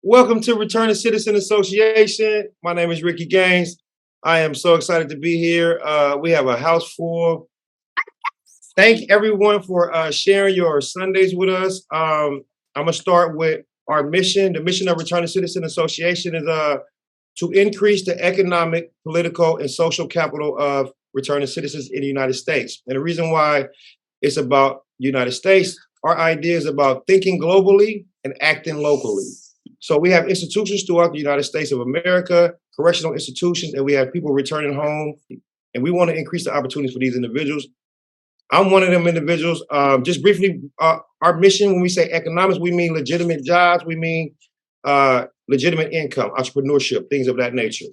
Welcome to Returning Citizen Association. My name is Ricky Gaines. I am so excited to be here. We have a house full. Thank everyone for sharing your Sundays with us. I'm going to start with our mission. The mission of Returning Citizen Association is to increase the economic, political, and social capital of returning citizens in the United States. And the reason why it's about the United States, our idea is about thinking globally and acting locally. So we have institutions throughout the United States of America, correctional institutions, and we have people returning home. And we want to increase the opportunities for these individuals. I'm one of them individuals. Just briefly, our mission, when we say economics, we mean legitimate jobs. We mean legitimate income, entrepreneurship, things of that nature.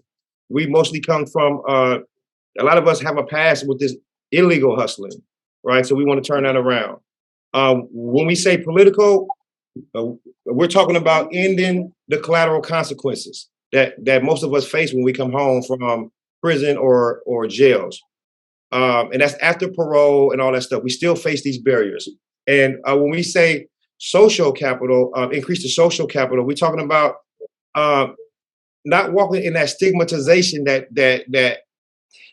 We mostly come from, a lot of us have a past with this illegal hustling, right? So we want to turn that around. When we say political, we're talking about ending the collateral consequences that most of us face when we come home from prison or jails. And that's after parole and all that stuff. We still face these barriers. And when we say social capital, increase the social capital, we're talking about not walking in that stigmatization that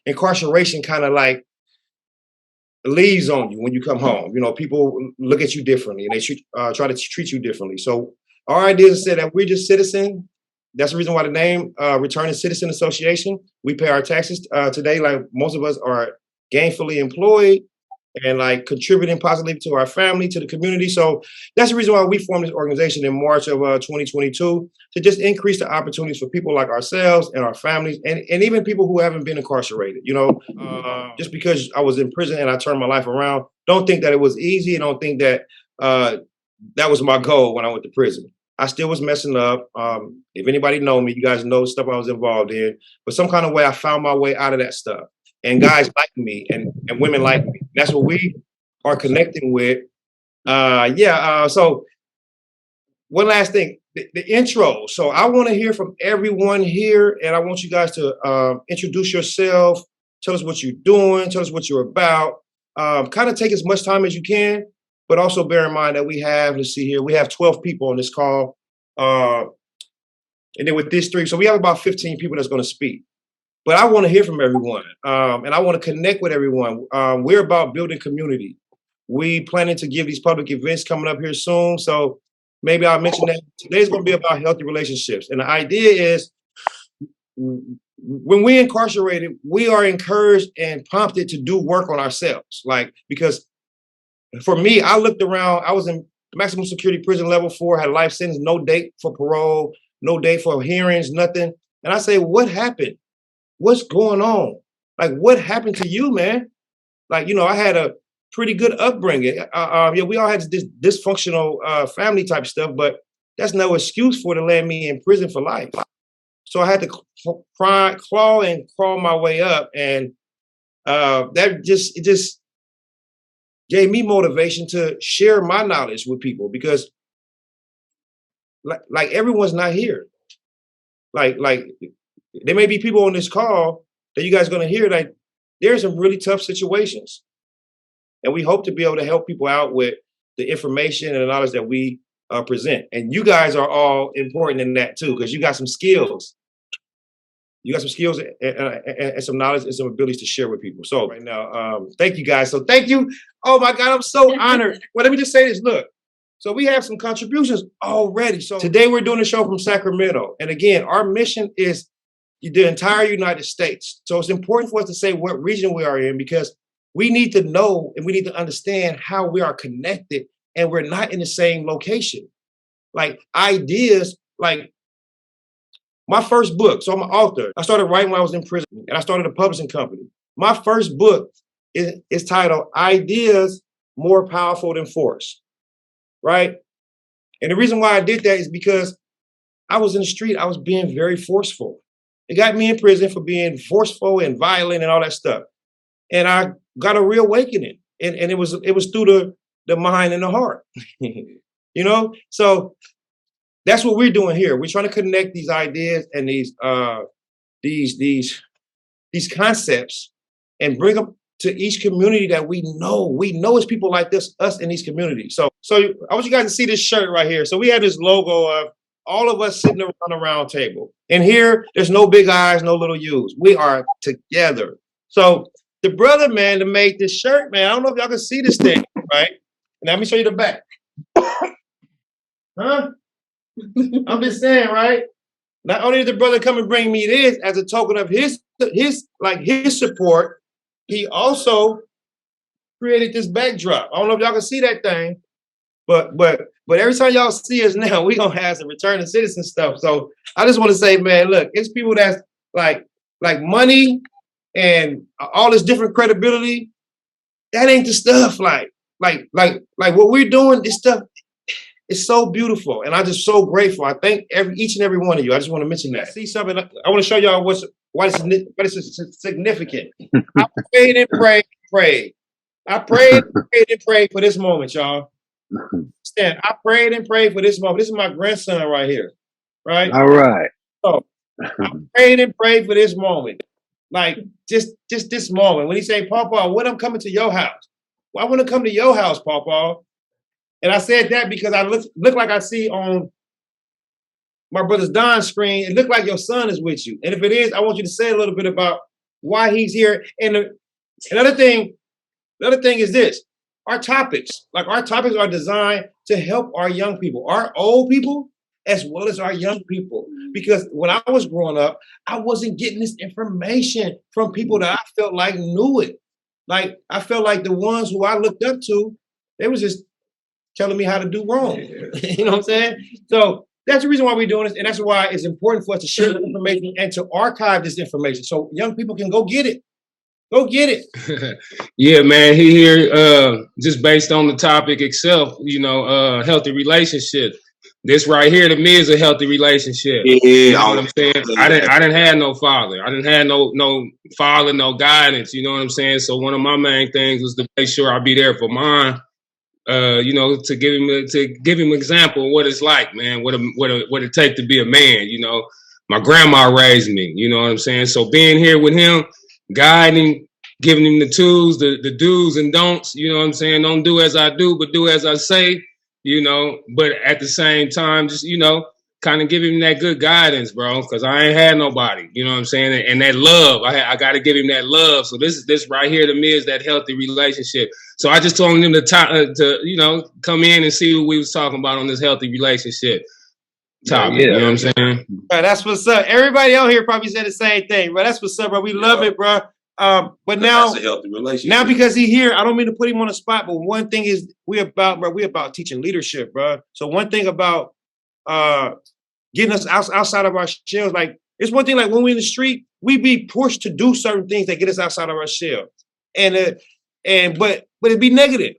incarceration kind of like leaves on you when you come home. You know, people look at you differently and they try to treat you differently. So our idea is to say that we're just citizens. That's the reason why the name Returning Citizen Association. We pay our taxes today, like most of us are gainfully employed and like contributing positively to our family, to the community. So that's the reason why we formed this organization in March of 2022 to just increase the opportunities for people like ourselves and our families and even people who haven't been incarcerated. You know, just because I was in prison and I turned my life around, don't think that it was easy. And don't think that that was my goal when I went to prison. I still was messing up. If anybody know me, you guys know the stuff I was involved in. But some kind of way, I found my way out of that stuff. And guys like me and women like me. That's what we are connecting with. So one last thing, the intro. So I want to hear from everyone here, and I want you guys to introduce yourself, tell us what you're doing, tell us what you're about. Kind of take as much time as you can, but also bear in mind that we have, let's see here, we have 12 people on this call. And then with this three, so we have about 15 people that's going to speak. But I want to hear from everyone, and I want to connect with everyone. We're about building community. We planning to give these public events coming up here soon. So maybe I'll mention that today's going to be about healthy relationships. And the idea is when we incarcerated, we are encouraged and prompted to do work on ourselves. Like, because for me, I looked around, I was in maximum security prison level 4, had a life sentence, no date for parole, no date for hearings, nothing. And I say, what happened? What's going on? Like, what happened to you, man? Like, you know, I had a pretty good upbringing. We all had this dysfunctional family type stuff, but that's no excuse for to land me in prison for life. So I had to claw and crawl my way up, and it just gave me motivation to share my knowledge with people because, like everyone's not here. Like there may be people on this call that you guys are going to hear that there's some really tough situations. And we hope to be able to help people out with the information and the knowledge that we present. And you guys are all important in that too, because you got some skills. You got some skills and some knowledge and some abilities to share with people. So right now, thank you guys. So thank you. Oh my God, I'm so honored. Well, let me just say this, look. So we have some contributions already. So today we're doing a show from Sacramento. And again, our mission is the entire United States. So it's important for us to say what region we are in because we need to know and we need to understand how we are connected and we're not in the same location. Like ideas, like my first book. So I'm an author. I started writing when I was in prison and I started a publishing company. My first book is titled Ideas More Powerful Than Force, right? And the reason why I did that is because I was in the street. I was being very forceful. It got me in prison for being forceful and violent and all that stuff. And I got a reawakening. And it was through the mind and the heart. You know? So that's what we're doing here. We're trying to connect these ideas and these concepts and bring them to each community that we know. We know it's people like this, us in these communities. So I want you guys to see this shirt right here. So we have this logo of all of us sitting around a round table. And here, there's no big eyes, no little U's. We are together. So the brother, man, that made this shirt, man, I don't know if y'all can see this thing, right? Now, let me show you the back. Huh? I'm just saying, right? Not only did the brother come and bring me this as a token of his support, he also created this backdrop. I don't know if y'all can see that thing, but every time y'all see us now, we gonna have some return to citizen stuff. So I just want to say, man, look, it's people that's like money and all this different credibility. That ain't the stuff. Like what we're doing, this stuff is so beautiful, and I'm just so grateful. I thank each and every one of you. I just want to mention that. See something? I want to show y'all why it's significant. I prayed and prayed. I prayed and prayed for this moment, y'all. Stan, I prayed and prayed for this moment. This is my grandson right here, right? All right. So I prayed and prayed for this moment, like just this moment. When he say, "Papa, when I'm coming to your house, well, I want to come to your house, Papa." And I said that because I look like I see on my brother's Don screen. It looked like your son is with you, and if it is, I want you to say a little bit about why he's here. And another thing is this: our topics are designed to help our young people, our old people, as well as our young people. Because when I was growing up, I wasn't getting this information from people that I felt like knew it. Like I felt like the ones who I looked up to, they was just telling me how to do wrong. You know what I'm saying? So that's the reason why we're doing this, and that's why it's important for us to share the information and to archive this information so young people can go get it. Go get it. Yeah, man. He here just based on the topic itself, healthy relationship. This right here to me is a healthy relationship. Yeah, you know what I'm saying? I didn't have no father. I didn't have no father, no guidance. You know what I'm saying? So one of my main things was to make sure I be there for mine. To give him an example of what it's like, man. What it take to be a man. My grandma raised me. You know what I'm saying? So being here with him, guiding, giving him the tools, the do's and don'ts. You know what I'm saying? Don't do as I do, but do as I say. But at the same time, just kind of give him that good guidance, bro. Because I ain't had nobody. You know what I'm saying? And that love, I got to give him that love. So this right here to me is that healthy relationship. So I just told him to come in and see what we was talking about on this healthy relationship topic. You know what I'm saying? Bro, that's what's up. Everybody out here probably said the same thing, bro. That's what's up, bro. We love it, bro. But now, that's a healthy relationship. Now because he's here, I don't mean to put him on the spot, but one thing is we about teaching leadership, bro. So one thing about getting us outside of our shells, like it's one thing like when we're in the street, we be pushed to do certain things that get us outside of our shell, but it'd be negative.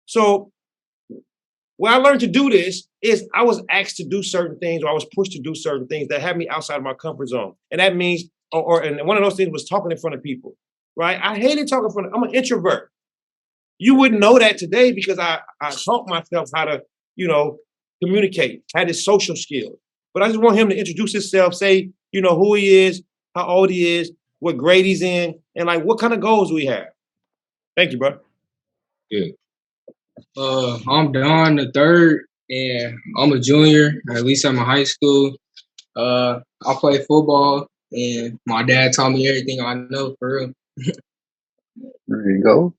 So when I learned to do this is I was asked to do certain things, or I was pushed to do certain things that had me outside of my comfort zone, and that means, and one of those things was talking in front of people, right? I hated talking in front of. I'm an introvert. You wouldn't know that today because I taught myself how to, communicate, had his social skills. But I just want him to introduce himself, say, who he is, how old he is, what grade he's in, and like what kind of goals we have. Thank you, bro. Yeah. I'm Don the third, and I'm a junior. At least I'm in high school. I play football, and my dad taught me everything I know for real. There you go.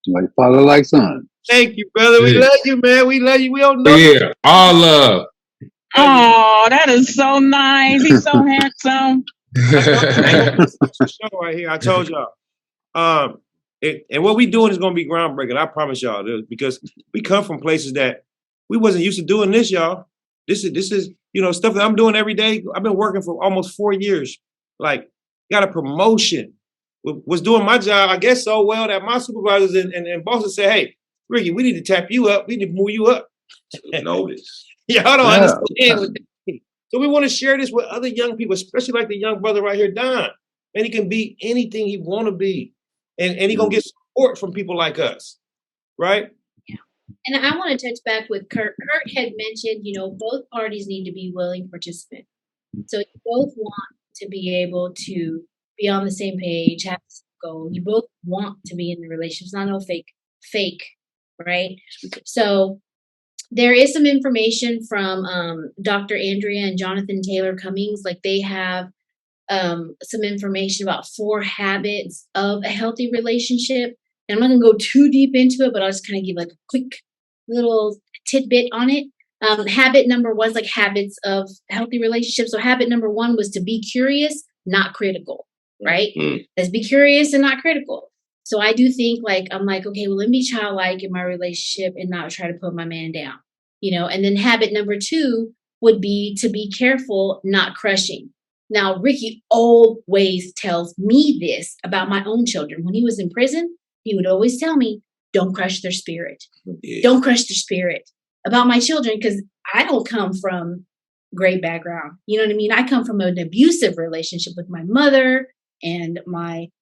Like father, like son. Thank you, brother. We love you, man. We love you. We don't know. Yeah, all love. Oh, that is so nice. He's so handsome. Show right here. I told y'all. And what we doing is going to be groundbreaking. I promise y'all, because we come from places that we wasn't used to doing this, y'all. This is stuff that I'm doing every day. I've been working for almost 4 years. Like, got a promotion. Was doing my job, I guess, so well that my supervisors and bosses said, "Hey, Ricky, we need to tap you up. We need to move you up." Notice. Y'all don't understand. So we want to share this with other young people, especially like the young brother right here, Don. And he can be anything he want to be. And he going to get support from people like us. Right? Yeah. And I want to touch back with Kurt. Kurt had mentioned, both parties need to be willing participants. So you both want to be able to be on the same page, have the same goal. You both want to be in the relationship. It's not no fake, right? So there is some information from Dr. Andrea and Jonathan Taylor Cummings. Like they have some information about 4 habits of a healthy relationship. And I'm not gonna go too deep into it, but I'll just kind of give like a quick little tidbit on it. Habit number 1 is like habits of healthy relationships. So habit number 1 was to be curious, not critical, right? Let's be curious and not critical. So I do think like, I'm like, okay, well, let me be childlike in my relationship and not try to put my man down, you know? And then habit number 2 would be to be careful, not crushing. Now, Ricky always tells me this about my own children. When he was in prison, he would always tell me, don't crush their spirit. Yeah. Don't crush their spirit about my children, because I don't come from great background. You know what I mean? I come from an abusive relationship with my mother, and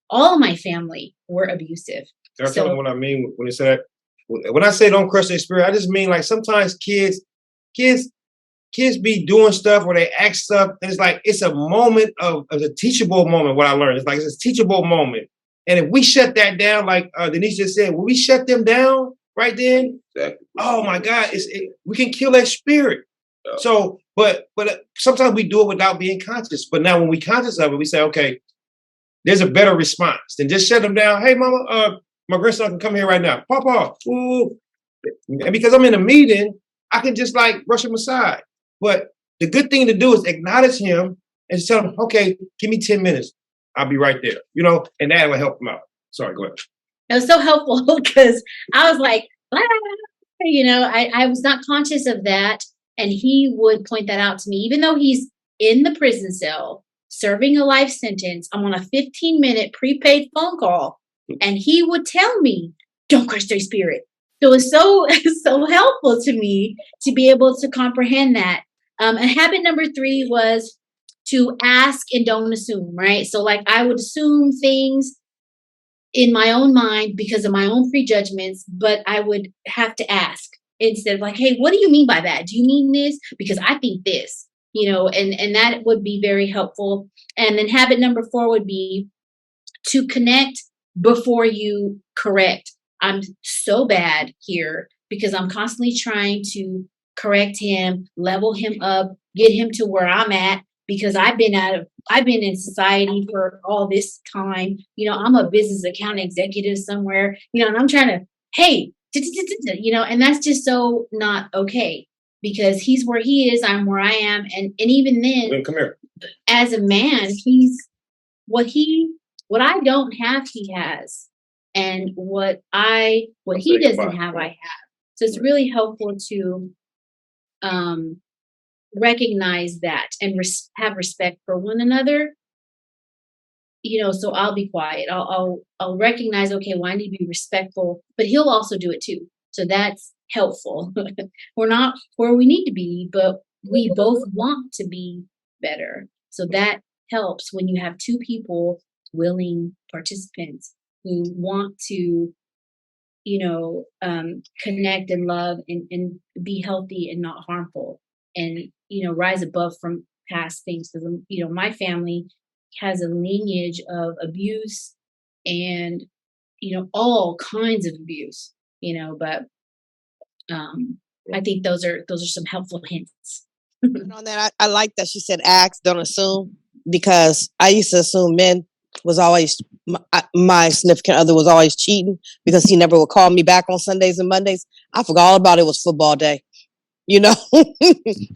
all of my family were abusive. Can I tell them what I mean when they say that? When I say don't crush their spirit, I just mean like sometimes kids be doing stuff where they act stuff, and it's like it's a moment of a teachable moment. What I learned, it's like it's a teachable moment, and if we shut that down, like Denise just said, when we shut them down right then, Exactly. oh my God, we can kill that spirit. Yeah. So, but sometimes we do it without being conscious. But now when we conscious of it, we say, okay, there's a better response than just shut them down. Hey, mama, my grandson can come here right now. Papa, ooh. And because I'm in a meeting, I can just like brush him aside. But the good thing to do is acknowledge him and tell him, okay, give me 10 minutes. I'll be right there, you know, and that will help him out. Sorry, go ahead. It was so helpful because I was like, ah, you know, I was not conscious of that. And he would point that out to me, even though he's in the prison cell serving a life sentence. I'm on a 15-minute prepaid phone call, and he would tell me, don't crush their spirit. So it's so helpful to me to be able to comprehend that. And habit number 3 was to ask and don't assume, right? So like I would assume things in my own mind because of my own prejudgments, but I would have to ask instead of like, hey, what do you mean by that? Do you mean this? Because I think this, you know, and that would be very helpful. And then habit number 4 would be to connect before you correct. I'm so bad here because I'm constantly trying to correct him, level him up, get him to where I'm at, because I've been in society for all this time. You know, I'm a business account executive somewhere, you know, and I'm trying to, hey, you know, and that's just so not okay because he's where he is, I'm where I am. And even then, Come here. as a man, he's what I don't have, he has. And what he doesn't have, I have. So it's really helpful to recognize that and have respect for one another. You know, so I'll be quiet. I'll recognize, okay, well, I need to be respectful, but he'll also do it too. So that's helpful. We're not where we need to be, but we both want to be better. So that helps when you have 2 people, willing participants, who want to, you know, connect and love and be healthy and not harmful, and, you know, rise above from past things. Because, you know, my family has a lineage of abuse and, you know, all kinds of abuse, you know, but I think those are some helpful hints. And on that, I like that she said ask, don't assume, because I used to assume men was always, my significant other was always cheating because he never would call me back on Sundays and Mondays. I forgot all about it was football day. You know,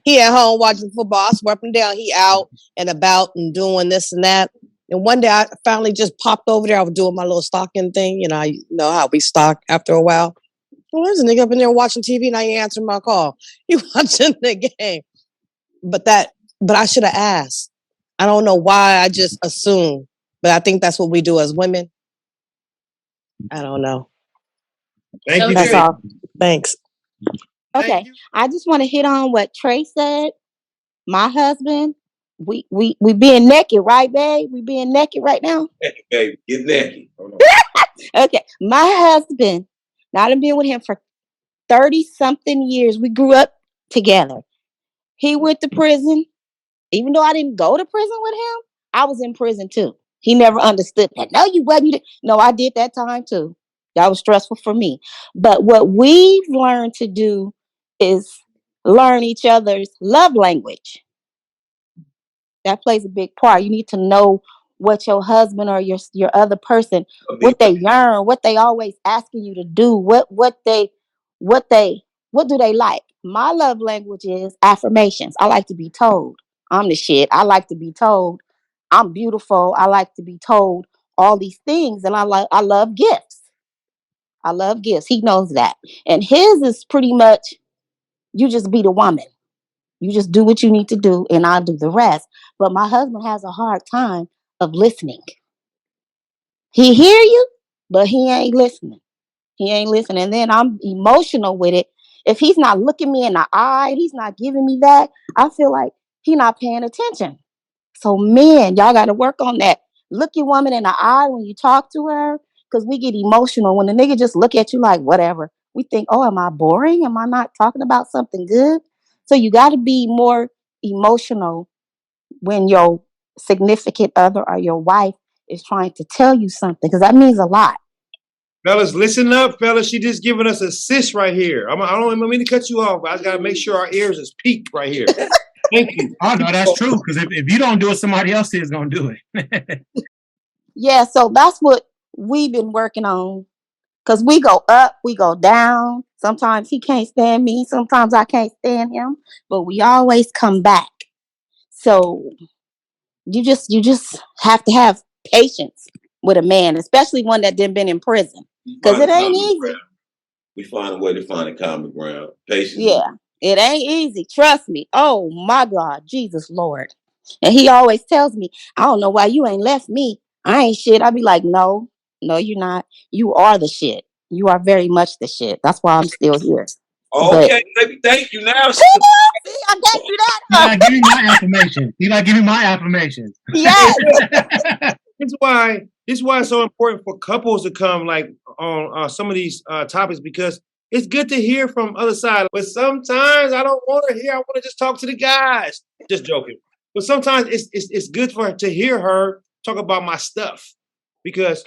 he at home watching football. I swear up and down, he out and about and doing this and that. And one day I finally just popped over there. I was doing my little stalking thing. You know, I know how we stalk after a while. Well, there's a nigga up in there watching TV and I ain't answering my call. He watching the game. But I should have asked. I don't know why I just assumed. But I think that's what we do as women. I don't know. Thank you. That's Jay. all. Thanks. Thank Okay, you. I just want to hit on what Trey said. My husband, we being naked, right, babe? We being naked right now. Hey, baby, get naked. Hold on. Okay, my husband. Now I've been with him for 30-something years. We grew up together. He went to prison. Even though I didn't go to prison with him, I was in prison too. He never understood that. No, you wasn't. No, I did that time too. That was stressful for me. But what we've learned to do is learn each other's love language. That plays a big part. You need to know what your husband or your other person, what they yearn, what they always asking you to do, what do they like. My love language is affirmations. I like to be told I'm the shit. I like to be told I'm beautiful. I like to be told all these things, and I love gifts. I love gifts. He knows that. And his is pretty much you just be the woman. You just do what you need to do, and I'll do the rest. But my husband has a hard time of listening. He hear you, but he ain't listening. He ain't listening. And then I'm emotional with it. If he's not looking me in the eye, he's not giving me that, I feel like he's not paying attention. So men, y'all got to work on that. Look your woman in the eye when you talk to her, because we get emotional when the nigga just look at you like whatever. We think, oh, am I boring? Am I not talking about something good? So you got to be more emotional when your significant other or your wife is trying to tell you something, because that means a lot. Fellas, listen up, fellas. She just giving us a sis right here. I don't mean to cut you off, but I just got to make sure our ears is peaked right here. Thank you. Oh, no, that's true. Because if you don't do it, somebody else is going to do it. Yeah, so that's what we've been working on. Because we go up, we go down. Sometimes he can't stand me. Sometimes I can't stand him. But we always come back. So you just have to have patience with a man, especially one that didn't been in prison. Because it ain't easy. We find a way to find a common ground. Patience. Yeah, it ain't easy. Trust me. Oh my God, Jesus Lord. And he always tells me, I don't know why you ain't left me. I ain't shit. I be like, no, you're not. You are the shit. You are very much the shit. That's why I'm still here. Okay, baby, thank you now. See, I gave you that. You gotta give me my affirmation. You gotta give me my affirmation. Yes. This is why it's so important for couples to come like on some of these topics, because it's good to hear from other side. But sometimes I don't want to hear. I want to just talk to the guys. Just joking. But sometimes it's good for her to hear her talk about my stuff, because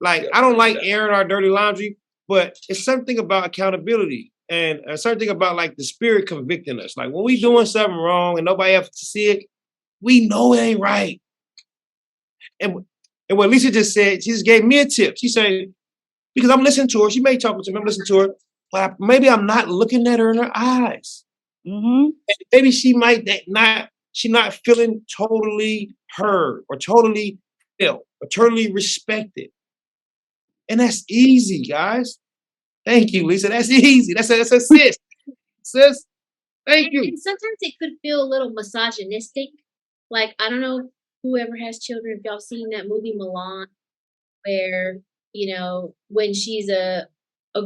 like I don't like airing our dirty laundry, but it's something about accountability and something about like the spirit convicting us. Like when we doing something wrong and nobody else to see it, we know it ain't right. And what Lisa just said, she just gave me a tip. She said, because I'm listening to her, she may talk to me, I'm listening to her, but maybe I'm not looking at her in her eyes. Mm-hmm. Maybe she's not feeling totally heard or totally felt or totally respected. And that's easy, guys. Thank you, Lisa. That's easy. That's a sis. Sis, thank you. And sometimes it could feel a little misogynistic. Like, I don't know whoever has children, if y'all seen that movie Milan, where, when she's a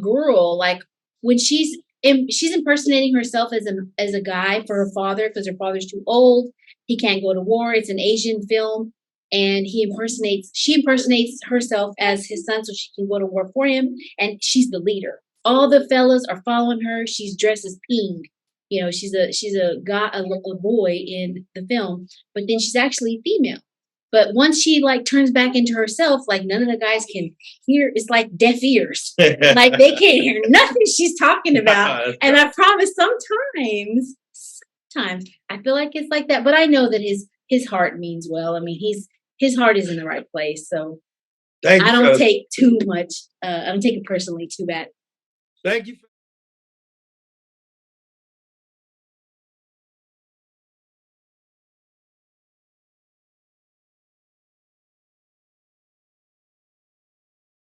girl, like when she's impersonating herself as a guy for her father, because her father's too old, he can't go to war. It's an Asian film, and she impersonates herself as his son so she can go to war for him, and she's the leader. All the fellas are following her. She's dressed as pink. She's a guy, a boy in the film, but then she's actually female. But once she like turns back into herself, like none of the guys can hear. It's like deaf ears. Like they can't hear nothing she's talking about. And I promise sometimes I feel like it's like that. But I know that his heart means well. I mean, his heart is in the right place. So I don't take too much. I don't take it personally too bad. Thank you.